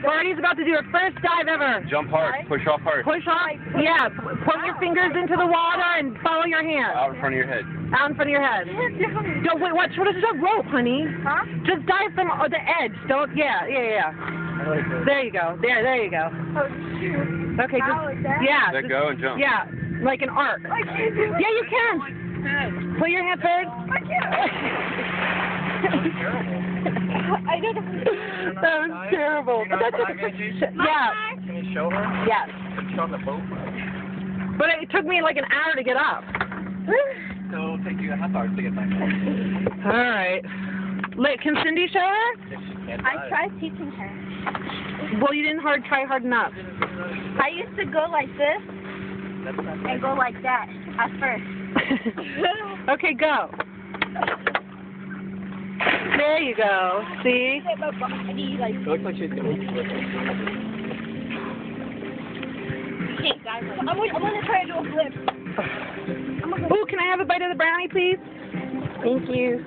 Barney's about to do her first dive ever. Jump hard. Push off hard. Push off. Yeah. Point your fingers into the water and follow your hand. Out in front of your head. Out in front of your head. Don't wait. Watch. What is a rope, honey? Huh? Just dive from the edge. Don't. Yeah. There you go. There you go. Oh, shoot. Okay. Yeah. Let go and jump. Yeah. Like an arc. I can't do it. Yeah, you can. Put your hand forward. I can't. I don't know. That was terrible. But that's yeah. Can you show her? Yes. She's on the boat. But it took me like an hour to get up. So it'll take you a half hour to get back. All right. Can Cindy show her? I tried teaching her. Well, you didn't try hard enough. I used to go like this and go like that at first. Okay, go. There you go. See? It looks like she's going to flip it. I'm gonna try to do a flip. Ooh, can I have a bite of the brownie, please? Thank you.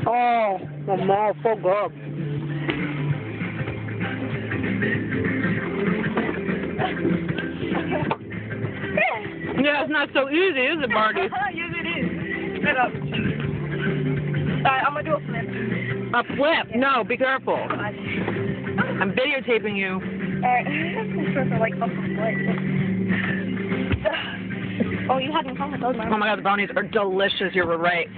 Oh, Mama, so good. Yeah, it's not so easy, is it, Barney? Yes, it is. Shut up. Alright, I'm gonna do a flip. A flip? No, be careful. I'm videotaping you. Alright, I'm supposed to like up a flip. Oh, you hadn't come with those, Mom. Oh my God, the brownies are delicious. You were right.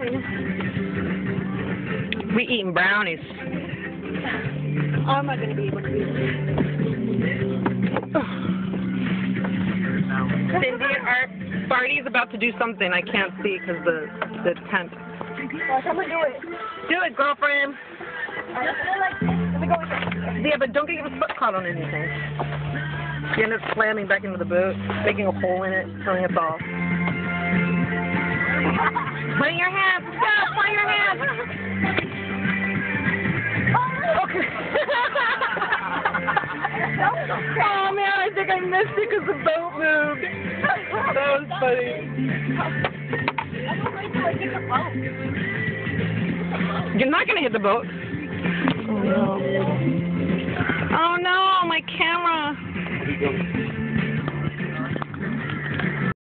We eating brownies. How am I gonna be able to do this? Cindy, Barney's about to do something I can't see because the tent. Watch, I'm gonna do it. Do it, girlfriend. Just do it like this. Let me go with it. Yeah, but don't get your foot caught on anything. You end up slamming back into the boat, making a hole in it, killing us all. Put in your hands. Stop. Put in your hands. Okay. Oh man, I think I missed it because the boat moved. That was funny. You're not gonna hit the boat. Oh no, my camera.